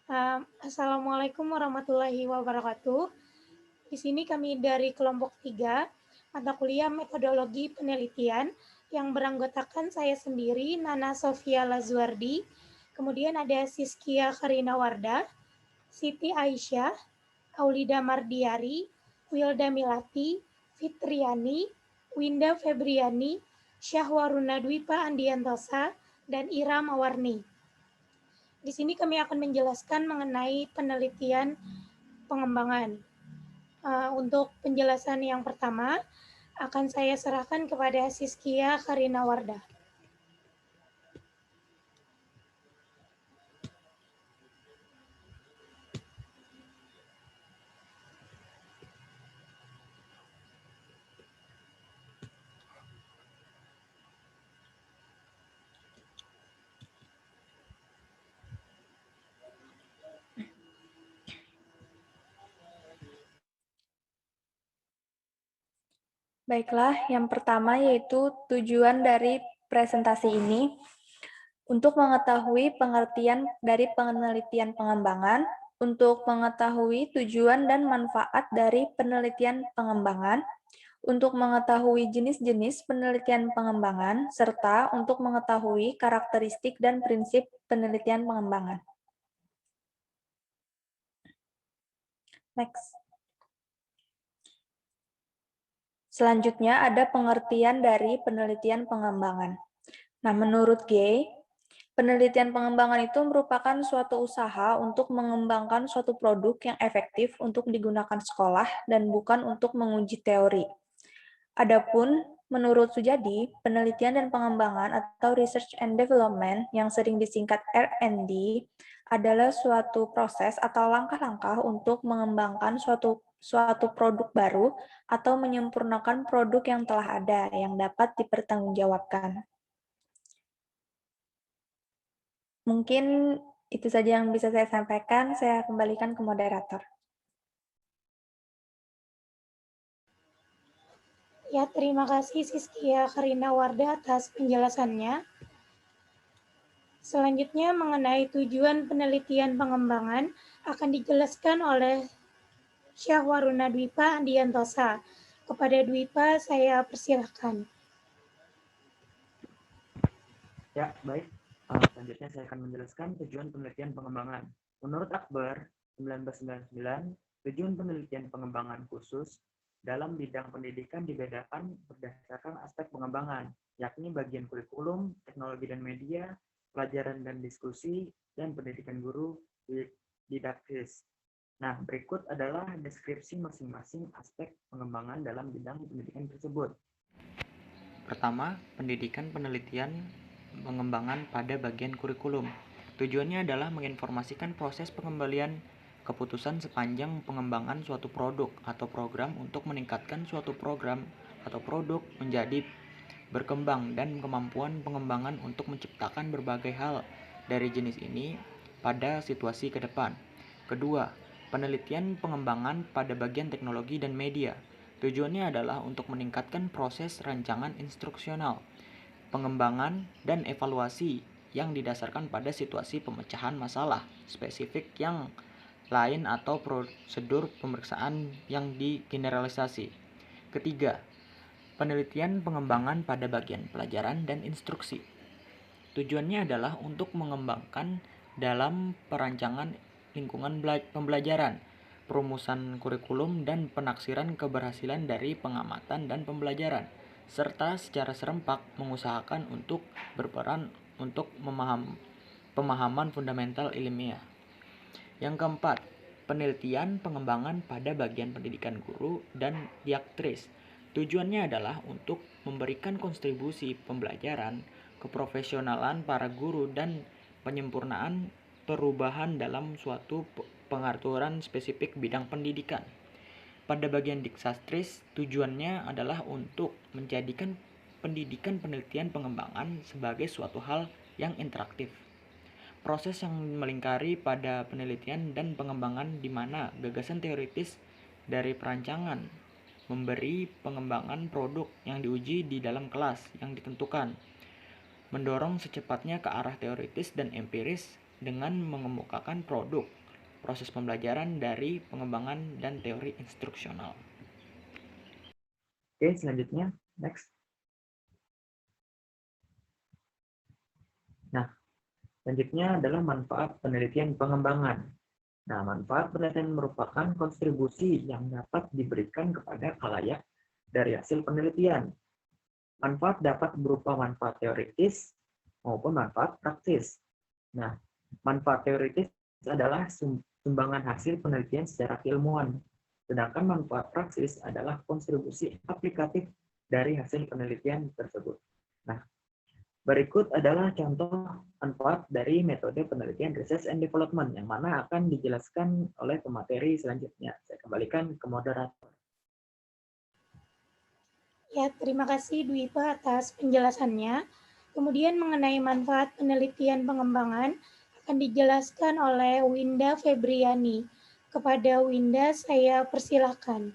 Assalamualaikum warahmatullahi wabarakatuh. Di sini kami dari kelompok 3, mata kuliah metodologi penelitian yang beranggotakan saya sendiri, Nana Sofia Lazuardi, kemudian ada Siskia Karina Wardah, Siti Aisyah, Aulida Mardiari, Wilda Milati, Fitriani, Winda Febriani, Syahwaruna Dwipa Andiantosa, dan Ira Mawarni. Di sini kami akan menjelaskan mengenai penelitian pengembangan. Untuk penjelasan yang pertama, akan saya serahkan kepada Siskia Karina Wardah. Baiklah, yang pertama yaitu tujuan dari presentasi ini untuk mengetahui pengertian dari penelitian pengembangan, untuk mengetahui tujuan dan manfaat dari penelitian pengembangan, untuk mengetahui jenis-jenis penelitian pengembangan, serta untuk mengetahui karakteristik dan prinsip penelitian pengembangan. Next. Selanjutnya ada pengertian dari penelitian pengembangan. Nah, menurut Gay, penelitian pengembangan itu merupakan suatu usaha untuk mengembangkan suatu produk yang efektif untuk digunakan sekolah dan bukan untuk menguji teori. Adapun menurut Sujadi, penelitian dan pengembangan atau research and development yang sering disingkat R&D adalah suatu proses atau langkah-langkah untuk mengembangkan suatu produk baru atau menyempurnakan produk yang telah ada yang dapat dipertanggungjawabkan. Mungkin itu saja yang bisa saya sampaikan. Saya kembalikan ke moderator. Ya, terima kasih Siskia Karina Wardah atas penjelasannya. Selanjutnya mengenai tujuan penelitian pengembangan akan dijelaskan oleh Syahwaruna Dwipa Andiantosa. Kepada Dwipa, saya persilahkan. Ya, baik. Selanjutnya saya akan menjelaskan tujuan penelitian pengembangan. Menurut Akbar, 1999, tujuan penelitian pengembangan khusus dalam bidang pendidikan dibedakan berdasarkan aspek pengembangan, yakni bagian kurikulum, teknologi dan media, pelajaran dan diskusi, dan pendidikan guru didaktis. Nah, berikut adalah deskripsi masing-masing aspek pengembangan dalam bidang pendidikan tersebut. Pertama, pendidikan penelitian pengembangan pada bagian kurikulum. Tujuannya adalah menginformasikan proses pengembalian keputusan sepanjang pengembangan suatu produk atau program untuk meningkatkan suatu program atau produk menjadi berkembang dan kemampuan pengembangan untuk menciptakan berbagai hal dari jenis ini pada situasi ke depan. Kedua, penelitian pengembangan pada bagian teknologi dan media. Tujuannya adalah untuk meningkatkan proses rancangan instruksional, pengembangan, dan evaluasi yang didasarkan pada situasi pemecahan masalah spesifik yang lain atau prosedur pemeriksaan yang digeneralisasi. Ketiga, penelitian pengembangan pada bagian pelajaran dan instruksi. Tujuannya adalah untuk mengembangkan dalam perancangan lingkungan pembelajaran, perumusan kurikulum, dan penaksiran keberhasilan dari pengamatan dan pembelajaran, serta secara serempak mengusahakan untuk berperan untuk pemahaman fundamental ilmiah. Yang keempat, penelitian pengembangan pada bagian pendidikan guru dan diaktris. Tujuannya adalah untuk memberikan kontribusi pembelajaran, keprofesionalan para guru, dan penyempurnaan perubahan dalam suatu pengaturan spesifik bidang pendidikan. Pada bagian diksastris, tujuannya adalah untuk menjadikan pendidikan penelitian pengembangan sebagai suatu hal yang interaktif. Proses yang melingkari pada penelitian dan pengembangan di mana gagasan teoritis dari perancangan memberi pengembangan produk yang diuji di dalam kelas yang ditentukan, mendorong secepatnya ke arah teoritis dan empiris dengan mengemukakan produk, proses pembelajaran dari pengembangan dan teori instruksional. Oke, selanjutnya, next. Nah, selanjutnya adalah manfaat penelitian pengembangan. Nah, manfaat penelitian merupakan kontribusi yang dapat diberikan kepada khalayak dari hasil penelitian. Manfaat dapat berupa manfaat teoritis maupun manfaat praktis. Nah, manfaat teoritis adalah sumbangan hasil penelitian secara ilmuwan, sedangkan manfaat praksis adalah kontribusi aplikatif dari hasil penelitian tersebut. Nah, berikut adalah contoh manfaat dari metode penelitian research and development yang mana akan dijelaskan oleh pemateri selanjutnya. Saya kembalikan ke moderator. Ya, terima kasih Dwipa atas penjelasannya. Kemudian mengenai manfaat penelitian pengembangan akan dijelaskan oleh Winda Febriani. Kepada Winda, saya persilahkan.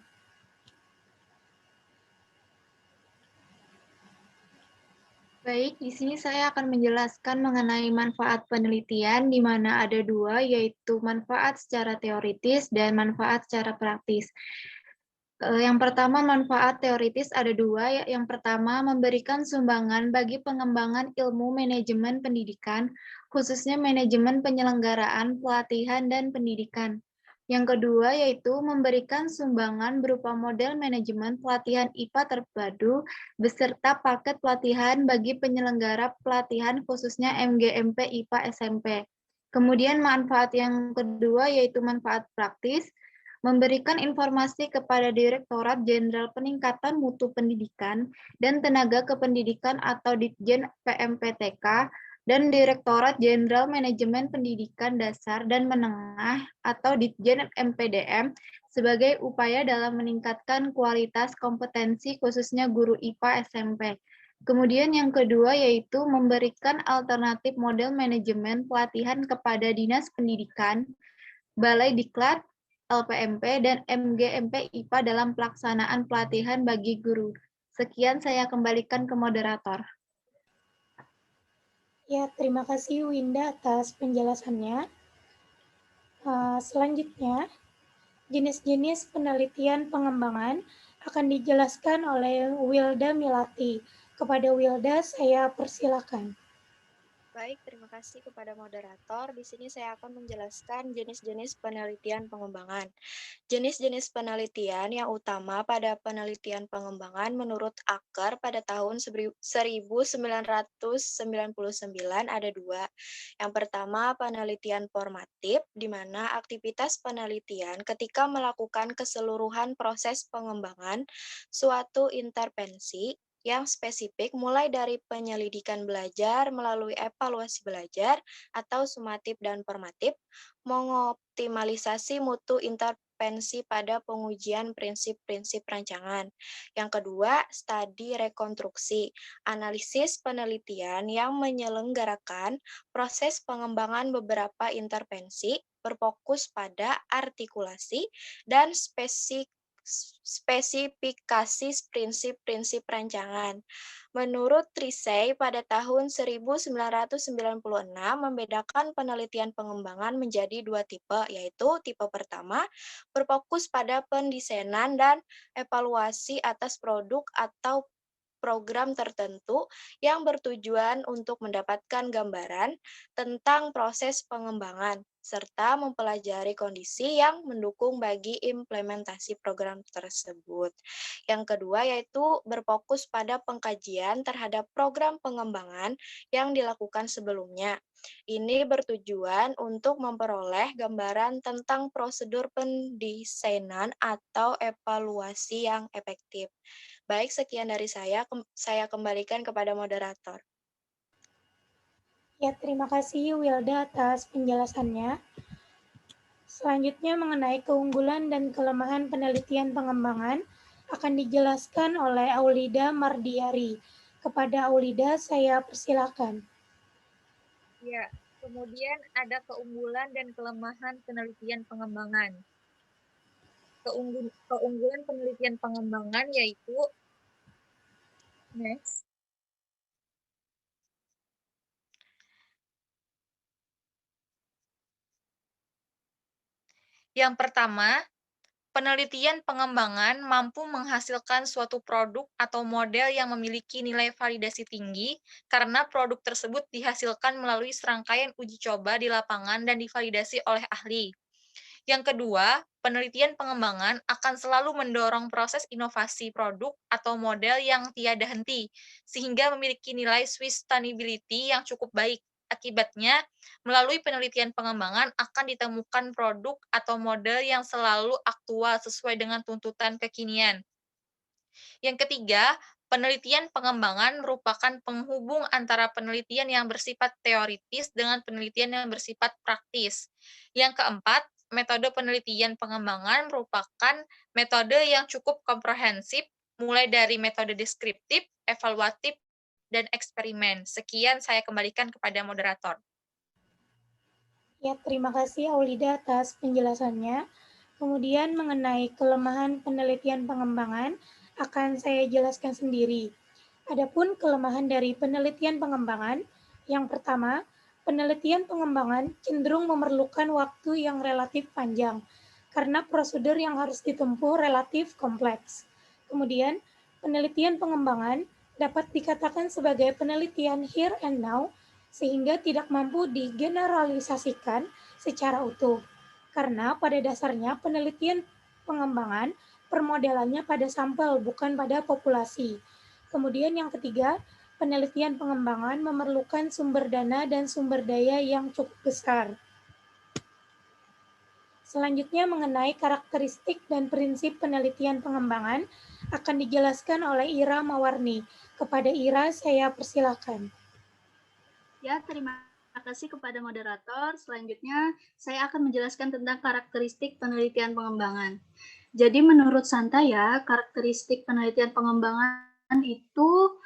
Baik, di sini saya akan menjelaskan mengenai manfaat penelitian, di mana ada dua, yaitu manfaat secara teoritis dan manfaat secara praktis. Yang pertama, manfaat teoritis ada dua. Yang pertama, memberikan sumbangan bagi pengembangan ilmu manajemen pendidikan, khususnya manajemen penyelenggaraan, pelatihan, dan pendidikan. Yang kedua, yaitu memberikan sumbangan berupa model manajemen pelatihan IPA terpadu beserta paket pelatihan bagi penyelenggara pelatihan khususnya MGMP IPA SMP. Kemudian manfaat yang kedua yaitu manfaat praktis, memberikan informasi kepada Direktorat Jenderal Peningkatan Mutu Pendidikan dan Tenaga Kependidikan atau Ditjen PMPTK dan Direktorat Jenderal Manajemen Pendidikan Dasar dan Menengah atau Ditjen MPDM sebagai upaya dalam meningkatkan kualitas kompetensi khususnya guru IPA SMP. Kemudian yang kedua yaitu memberikan alternatif model manajemen pelatihan kepada Dinas Pendidikan, Balai Diklat, LPMP, dan MGMP IPA dalam pelaksanaan pelatihan bagi guru. Sekian saya kembalikan ke moderator. Ya, terima kasih Winda atas penjelasannya. Selanjutnya, jenis-jenis penelitian pengembangan akan dijelaskan oleh Wilda Milati. Kepada Wilda, saya persilakan. Baik, terima kasih kepada moderator. Di sini saya akan menjelaskan jenis-jenis penelitian pengembangan. Jenis-jenis penelitian yang utama pada penelitian pengembangan menurut Acker pada tahun 1999 ada dua. Yang pertama, penelitian formatif, di mana aktivitas penelitian ketika melakukan keseluruhan proses pengembangan suatu intervensi yang spesifik mulai dari penyelidikan belajar melalui evaluasi belajar atau sumatif dan formatif, mengoptimalisasi mutu intervensi pada pengujian prinsip-prinsip rancangan. Yang kedua, studi rekonstruksi, analisis penelitian yang menyelenggarakan proses pengembangan beberapa intervensi berfokus pada artikulasi dan spesifikasi prinsip-prinsip rancangan. Menurut Trisei pada tahun 1996 membedakan penelitian pengembangan menjadi dua tipe, yaitu tipe pertama berfokus pada pendesainan dan evaluasi atas produk atau program tertentu yang bertujuan untuk mendapatkan gambaran tentang proses pengembangan serta mempelajari kondisi yang mendukung bagi implementasi program tersebut. Yang kedua yaitu berfokus pada pengkajian terhadap program pengembangan yang dilakukan sebelumnya. Ini bertujuan untuk memperoleh gambaran tentang prosedur pendesainan atau evaluasi yang efektif. Baik, sekian dari saya kembalikan kepada moderator. Ya, terima kasih Wilda atas penjelasannya. Selanjutnya mengenai keunggulan dan kelemahan penelitian pengembangan akan dijelaskan oleh Aulida Mardiari. Kepada Aulida, saya persilakan. Ya, kemudian ada keunggulan dan kelemahan penelitian pengembangan. Keunggulan penelitian pengembangan yaitu next. Yang pertama, penelitian pengembangan mampu menghasilkan suatu produk atau model yang memiliki nilai validasi tinggi karena produk tersebut dihasilkan melalui serangkaian uji coba di lapangan dan divalidasi oleh ahli. Yang kedua, penelitian pengembangan akan selalu mendorong proses inovasi produk atau model yang tiada henti, sehingga memiliki nilai sustainability yang cukup baik. Akibatnya, melalui penelitian pengembangan akan ditemukan produk atau model yang selalu aktual sesuai dengan tuntutan kekinian. Yang ketiga, penelitian pengembangan merupakan penghubung antara penelitian yang bersifat teoritis dengan penelitian yang bersifat praktis. Yang keempat, metode penelitian pengembangan merupakan metode yang cukup komprehensif, mulai dari metode deskriptif, evaluatif, dan eksperimen. Sekian saya kembalikan kepada moderator. Ya, terima kasih Aulida atas penjelasannya. Kemudian mengenai kelemahan penelitian pengembangan akan saya jelaskan sendiri. Adapun kelemahan dari penelitian pengembangan, yang pertama, penelitian pengembangan cenderung memerlukan waktu yang relatif panjang karena prosedur yang harus ditempuh relatif kompleks. Kemudian, penelitian pengembangan dapat dikatakan sebagai penelitian here and now sehingga tidak mampu digeneralisasikan secara utuh. Karena pada dasarnya penelitian pengembangan permodelannya pada sampel bukan pada populasi. Kemudian yang ketiga, penelitian pengembangan memerlukan sumber dana dan sumber daya yang cukup besar. Selanjutnya mengenai karakteristik dan prinsip penelitian pengembangan akan dijelaskan oleh Ira Mawarni. Kepada Ira saya persilakan. Ya, terima kasih kepada moderator. Selanjutnya saya akan menjelaskan tentang karakteristik penelitian pengembangan. Jadi menurut Santaya, karakteristik penelitian pengembangan itu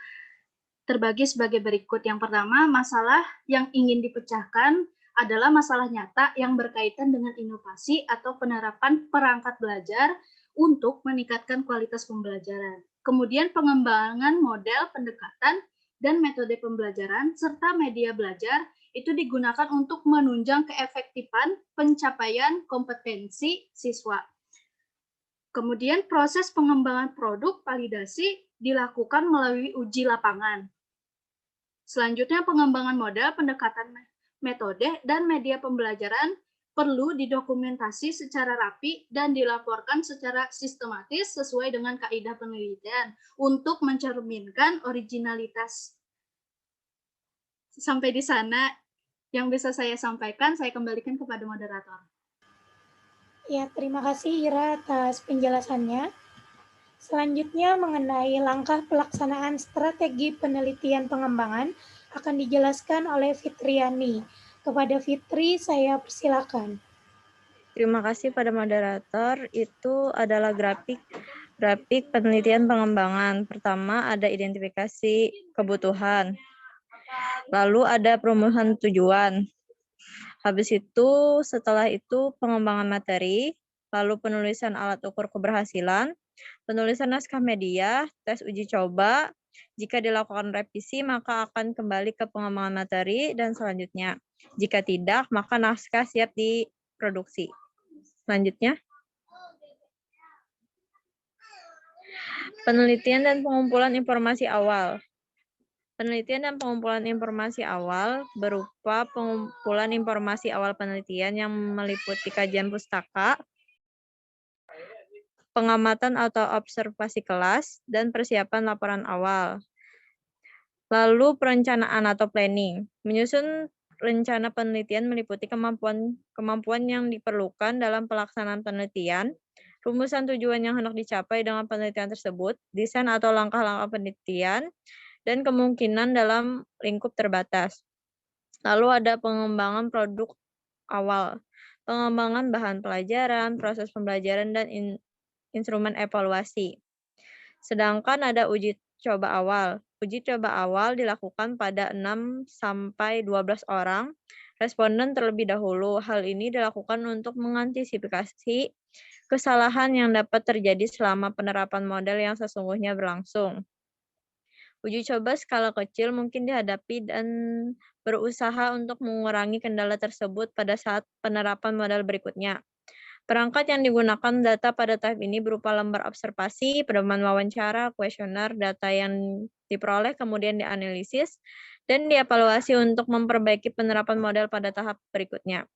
terbagi sebagai berikut. Yang pertama, masalah yang ingin dipecahkan adalah masalah nyata yang berkaitan dengan inovasi atau penerapan perangkat belajar untuk meningkatkan kualitas pembelajaran. Kemudian pengembangan model pendekatan dan metode pembelajaran serta media belajar itu digunakan untuk menunjang keefektifan pencapaian kompetensi siswa. Kemudian proses pengembangan produk validasi dilakukan melalui uji lapangan. Selanjutnya pengembangan model, pendekatan metode, dan media pembelajaran perlu didokumentasi secara rapi dan dilaporkan secara sistematis sesuai dengan kaidah penelitian untuk mencerminkan originalitas. Sampai di sana yang bisa saya sampaikan, saya kembalikan kepada moderator. Ya, terima kasih Ira atas penjelasannya. Selanjutnya mengenai langkah pelaksanaan strategi penelitian pengembangan akan dijelaskan oleh Fitriani. Kepada Fitri, saya persilakan. Terima kasih pada moderator. Itu adalah grafik penelitian pengembangan. Pertama ada identifikasi kebutuhan. Lalu ada perumusan tujuan. Habis itu, setelah itu pengembangan materi, lalu penulisan alat ukur keberhasilan, penulisan naskah media, tes uji coba. Jika dilakukan revisi, maka akan kembali ke pengembangan materi, dan selanjutnya. Jika tidak, maka naskah siap diproduksi. Selanjutnya, penelitian dan pengumpulan informasi awal. Penelitian dan pengumpulan informasi awal berupa pengumpulan informasi awal penelitian yang meliputi kajian pustaka, pengamatan atau observasi kelas, dan persiapan laporan awal. Lalu perencanaan atau planning. Menyusun rencana penelitian meliputi kemampuan yang diperlukan dalam pelaksanaan penelitian, rumusan tujuan yang hendak dicapai dengan penelitian tersebut, desain atau langkah-langkah penelitian, dan kemungkinan dalam lingkup terbatas. Lalu ada pengembangan produk awal, pengembangan bahan pelajaran, proses pembelajaran, dan instrumen evaluasi. Sedangkan ada uji coba awal. Uji coba awal dilakukan pada 6-12 orang responden terlebih dahulu. Hal ini dilakukan untuk mengantisipasi kesalahan yang dapat terjadi selama penerapan model yang sesungguhnya berlangsung. Uji coba skala kecil mungkin dihadapi dan berusaha untuk mengurangi kendala tersebut pada saat penerapan model berikutnya. Perangkat yang digunakan data pada tahap ini berupa lembar observasi, pedoman wawancara, kuesioner, data yang diperoleh kemudian dianalisis, dan dievaluasi untuk memperbaiki penerapan model pada tahap berikutnya.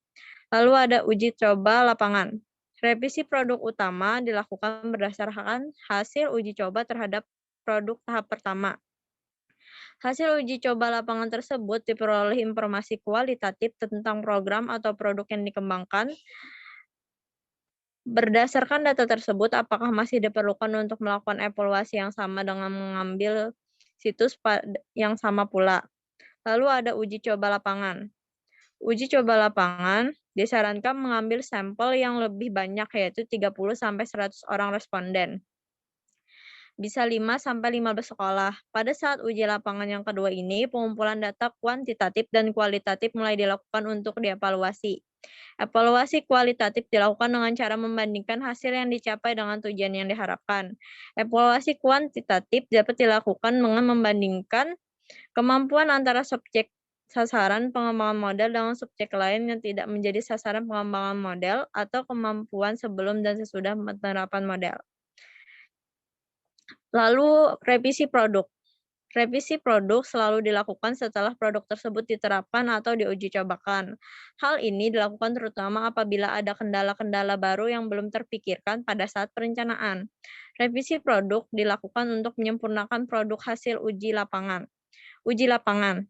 Lalu ada uji coba lapangan. Revisi produk utama dilakukan berdasarkan hasil uji coba terhadap produk tahap pertama. Hasil uji coba lapangan tersebut diperoleh informasi kualitatif tentang program atau produk yang dikembangkan. Berdasarkan data tersebut, apakah masih diperlukan untuk melakukan evaluasi yang sama dengan mengambil situs yang sama pula. Lalu ada uji coba lapangan. Uji coba lapangan disarankan mengambil sampel yang lebih banyak, yaitu 30-100 orang responden. Bisa 5-15 sekolah. Pada saat uji lapangan yang kedua ini, pengumpulan data kuantitatif dan kualitatif mulai dilakukan untuk dievaluasi. Evaluasi kualitatif dilakukan dengan cara membandingkan hasil yang dicapai dengan tujuan yang diharapkan. Evaluasi kuantitatif dapat dilakukan dengan membandingkan kemampuan antara subjek sasaran pengembangan model dengan subjek lain yang tidak menjadi sasaran pengembangan model atau kemampuan sebelum dan sesudah penerapan model. Lalu revisi produk. Revisi produk selalu dilakukan setelah produk tersebut diterapkan atau diuji cobakan. Hal ini dilakukan terutama apabila ada kendala-kendala baru yang belum terpikirkan pada saat perencanaan. Revisi produk dilakukan untuk menyempurnakan produk hasil uji lapangan. Uji lapangan.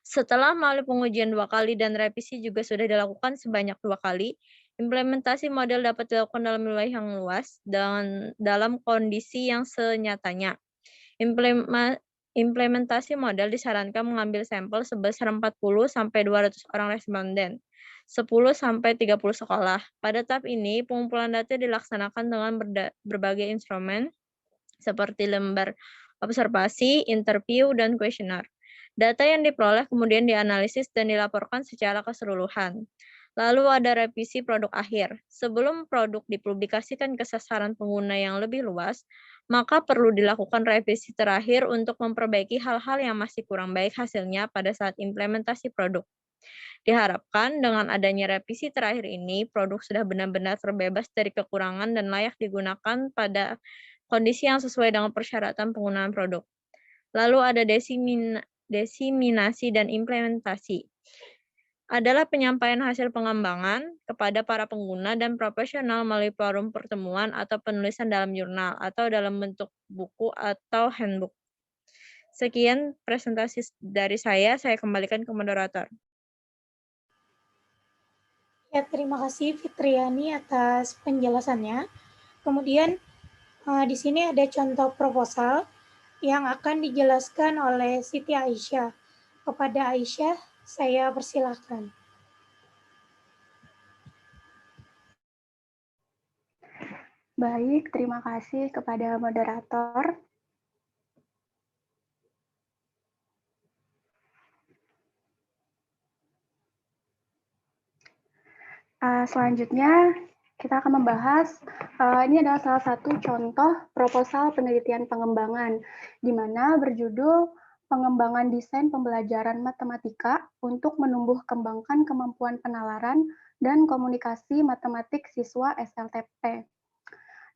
Setelah melalui pengujian 2 kali dan revisi juga sudah dilakukan sebanyak 2 kali, implementasi model dapat dilakukan dalam wilayah yang luas dan dalam kondisi yang senyatanya. Implementasi model disarankan mengambil sampel sebesar 40-200 orang responden, 10-30 sekolah. Pada tahap ini, pengumpulan data dilaksanakan dengan berbagai instrumen seperti lembar observasi, interview, dan kuesioner. Data yang diperoleh kemudian dianalisis dan dilaporkan secara keseluruhan. Lalu ada revisi produk akhir. Sebelum produk dipublikasikan ke sasaran pengguna yang lebih luas, maka perlu dilakukan revisi terakhir untuk memperbaiki hal-hal yang masih kurang baik hasilnya pada saat implementasi produk. Diharapkan dengan adanya revisi terakhir ini, produk sudah benar-benar terbebas dari kekurangan dan layak digunakan pada kondisi yang sesuai dengan persyaratan penggunaan produk. Lalu ada diseminasi dan implementasi. Adalah penyampaian hasil pengembangan kepada para pengguna dan profesional melalui forum pertemuan atau penulisan dalam jurnal atau dalam bentuk buku atau handbook. Sekian presentasi dari saya kembalikan ke moderator. Ya, terima kasih Fitriani atas penjelasannya. Kemudian di sini ada contoh proposal yang akan dijelaskan oleh Siti Aisyah. Kepada Aisyah, saya persilahkan. Baik, terima kasih kepada moderator. Selanjutnya, kita akan membahas, ini adalah salah satu contoh proposal penelitian pengembangan, di mana berjudul Pengembangan Desain Pembelajaran Matematika untuk Menumbuh Kembangkan Kemampuan Penalaran dan Komunikasi Matematik Siswa SLTP,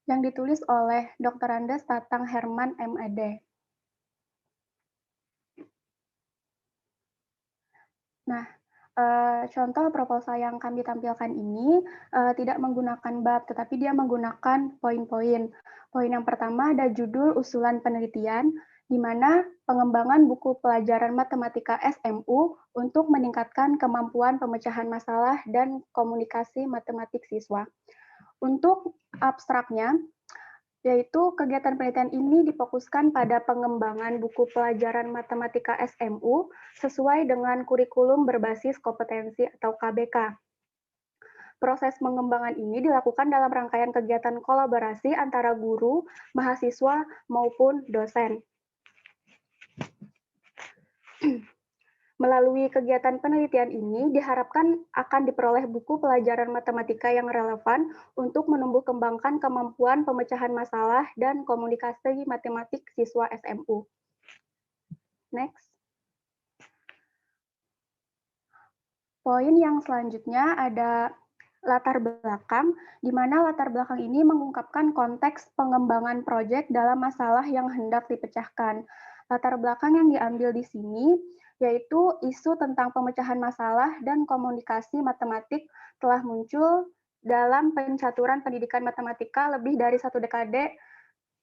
yang ditulis oleh Dr. Andes Tatang Herman, M.Ed. Nah, contoh proposal yang kami tampilkan ini tidak menggunakan bab, tetapi dia menggunakan poin-poin. Poin yang pertama ada judul usulan penelitian, di mana pengembangan buku pelajaran matematika SMU untuk meningkatkan kemampuan pemecahan masalah dan komunikasi matematik siswa. Untuk abstraknya, yaitu kegiatan penelitian ini difokuskan pada pengembangan buku pelajaran matematika SMU sesuai dengan kurikulum berbasis kompetensi atau KBK. Proses pengembangan ini dilakukan dalam rangkaian kegiatan kolaborasi antara guru, mahasiswa, maupun dosen. Melalui kegiatan penelitian ini diharapkan akan diperoleh buku pelajaran matematika yang relevan untuk menumbuh kembangkan kemampuan pemecahan masalah dan komunikasi matematik siswa SMU. Next. Poin yang selanjutnya ada latar belakang, di mana latar belakang ini mengungkapkan konteks pengembangan proyek dalam masalah yang hendak dipecahkan. Latar belakang yang diambil di sini yaitu isu tentang pemecahan masalah dan komunikasi matematik telah muncul dalam pencaturan pendidikan matematika lebih dari 1 dekade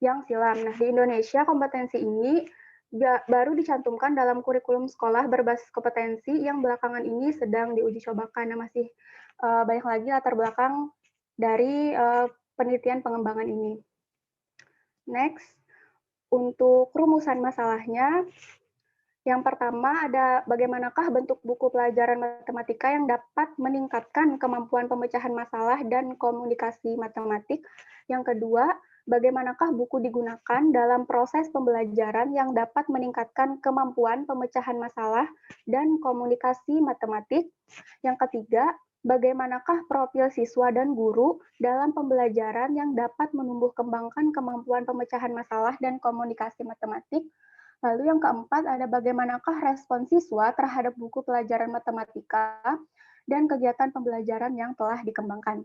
yang silam. Nah, di Indonesia kompetensi ini baru dicantumkan dalam kurikulum sekolah berbasis kompetensi yang belakangan ini sedang diuji cobakan. Nah, masih banyak lagi latar belakang dari penelitian pengembangan ini. Next, untuk rumusan masalahnya, yang pertama ada bagaimanakah bentuk buku pelajaran matematika yang dapat meningkatkan kemampuan pemecahan masalah dan komunikasi matematik. Yang kedua, bagaimanakah buku digunakan dalam proses pembelajaran yang dapat meningkatkan kemampuan pemecahan masalah dan komunikasi matematik. Yang ketiga, bagaimanakah profil siswa dan guru dalam pembelajaran yang dapat menumbuh kembangkan kemampuan pemecahan masalah dan komunikasi matematik. Lalu yang keempat ada bagaimanakah respon siswa terhadap buku pelajaran matematika dan kegiatan pembelajaran yang telah dikembangkan.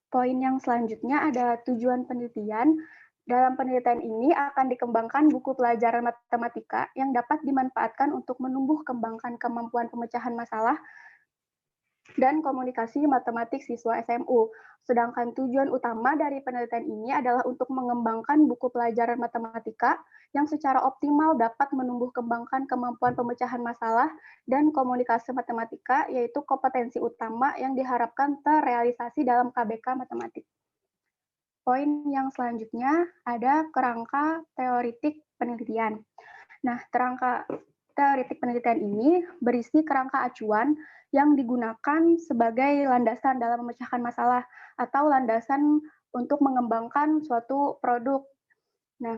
Poin yang selanjutnya ada tujuan penelitian. Dalam penelitian ini akan dikembangkan buku pelajaran matematika yang dapat dimanfaatkan untuk menumbuh kembangkan kemampuan pemecahan masalah dan komunikasi matematik siswa SMU. Sedangkan tujuan utama dari penelitian ini adalah untuk mengembangkan buku pelajaran matematika yang secara optimal dapat menumbuh kembangkan kemampuan pemecahan masalah dan komunikasi matematika, yaitu kompetensi utama yang diharapkan terrealisasi dalam KBK matematik. Poin yang selanjutnya ada kerangka teoretik penelitian. Nah, kerangka teoretik penelitian ini berisi kerangka acuan yang digunakan sebagai landasan dalam memecahkan masalah atau landasan untuk mengembangkan suatu produk. Nah,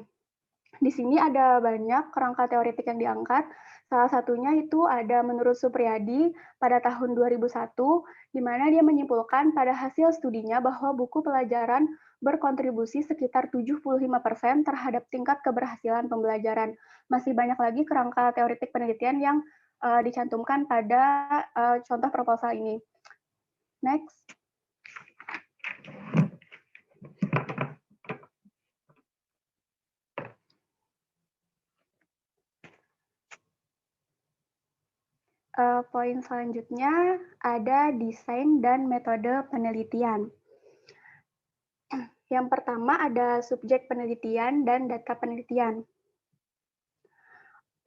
di sini ada banyak kerangka teoretik yang diangkat. Salah satunya itu ada menurut Supriyadi pada tahun 2001, di mana dia menyimpulkan pada hasil studinya bahwa buku pelajaran berkontribusi sekitar 75% terhadap tingkat keberhasilan pembelajaran. Masih banyak lagi kerangka teoretik penelitian yang dicantumkan pada contoh proposal ini. Next. Poin selanjutnya ada desain dan metode penelitian. Yang pertama ada subjek penelitian dan data penelitian.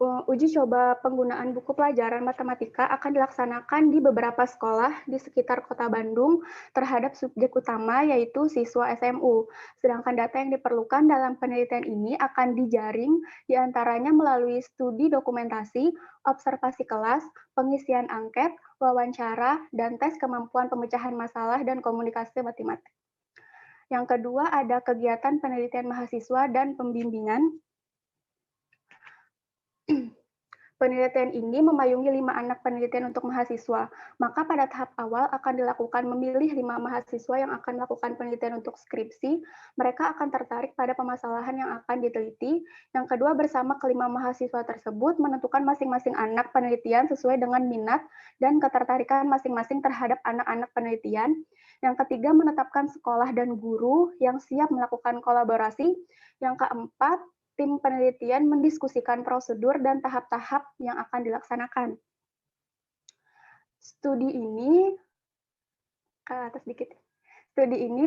Uji coba penggunaan buku pelajaran matematika akan dilaksanakan di beberapa sekolah di sekitar Kota Bandung terhadap subjek utama yaitu siswa SMU. Sedangkan data yang diperlukan dalam penelitian ini akan dijaring diantaranya melalui studi dokumentasi, observasi kelas, pengisian angket, wawancara, dan tes kemampuan pemecahan masalah dan komunikasi matematik. Yang kedua ada kegiatan penelitian mahasiswa dan pembimbingan. Penelitian ini memayungi 5 anak penelitian untuk mahasiswa. Maka pada tahap awal akan dilakukan memilih 5 mahasiswa yang akan melakukan penelitian untuk skripsi. Mereka akan tertarik pada permasalahan yang akan diteliti. Yang kedua, bersama kelima mahasiswa tersebut menentukan masing-masing anak penelitian sesuai dengan minat dan ketertarikan masing-masing terhadap anak-anak penelitian. Yang ketiga, menetapkan sekolah dan guru yang siap melakukan kolaborasi. Yang keempat, tim penelitian mendiskusikan prosedur dan tahap-tahap yang akan dilaksanakan. Studi ini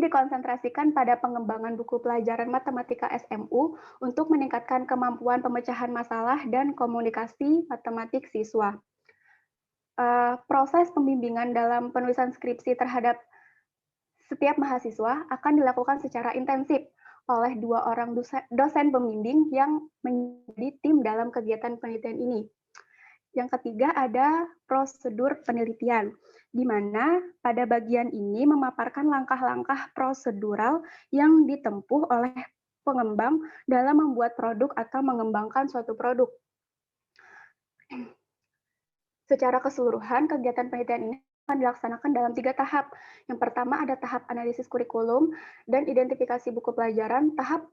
dikonsentrasikan pada pengembangan buku pelajaran matematika SMU untuk meningkatkan kemampuan pemecahan masalah dan komunikasi matematik siswa. Proses pembimbingan dalam penulisan skripsi terhadap setiap mahasiswa akan dilakukan secara intensif oleh 2 orang dosen pembimbing yang menjadi tim dalam kegiatan penelitian ini. Yang ketiga ada prosedur penelitian, di mana pada bagian ini memaparkan langkah-langkah prosedural yang ditempuh oleh pengembang dalam membuat produk atau mengembangkan suatu produk. Secara keseluruhan, kegiatan penelitian ini akan dilaksanakan dalam 3 tahap. Yang pertama ada tahap analisis kurikulum dan identifikasi buku pelajaran, tahap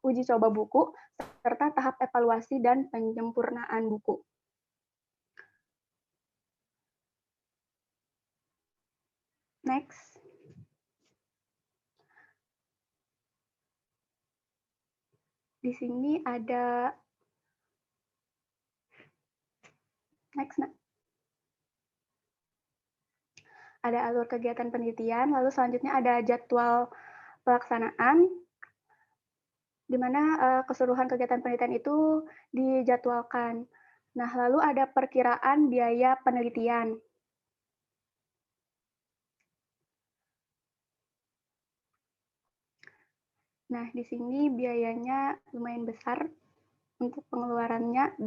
uji coba buku, serta tahap evaluasi dan penyempurnaan buku. . Next. Di sini ada next. Ada alur kegiatan penelitian, lalu selanjutnya ada jadwal pelaksanaan, di mana keseluruhan kegiatan penelitian itu dijadwalkan. Nah, lalu ada perkiraan biaya penelitian. Nah, di sini biayanya lumayan besar untuk pengeluarannya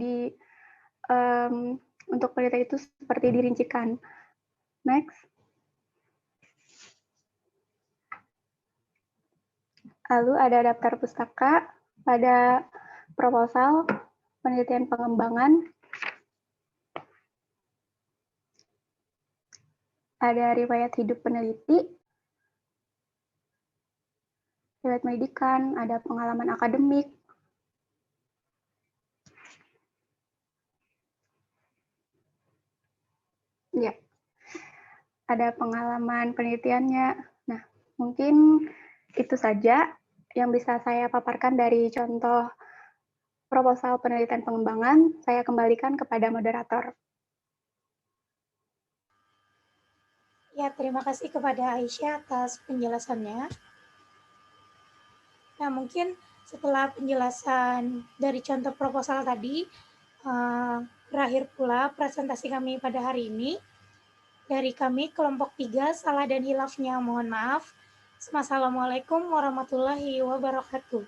untuk penelitian itu seperti dirincikan. Next. Lalu ada daftar pustaka pada proposal penelitian pengembangan. Ada riwayat hidup peneliti, riwayat pendidikan, ada pengalaman akademik. Ya, ada pengalaman penelitiannya. Nah, mungkin itu saja yang bisa saya paparkan dari contoh proposal penelitian pengembangan. Saya kembalikan kepada moderator. Ya, terima kasih kepada Aisyah atas penjelasannya. Nah, mungkin setelah penjelasan dari contoh proposal tadi, berakhir pula presentasi kami pada hari ini. Dari kami, kelompok 3, salah dan hilafnya mohon maaf. Wassalamualaikum warahmatullahi wabarakatuh.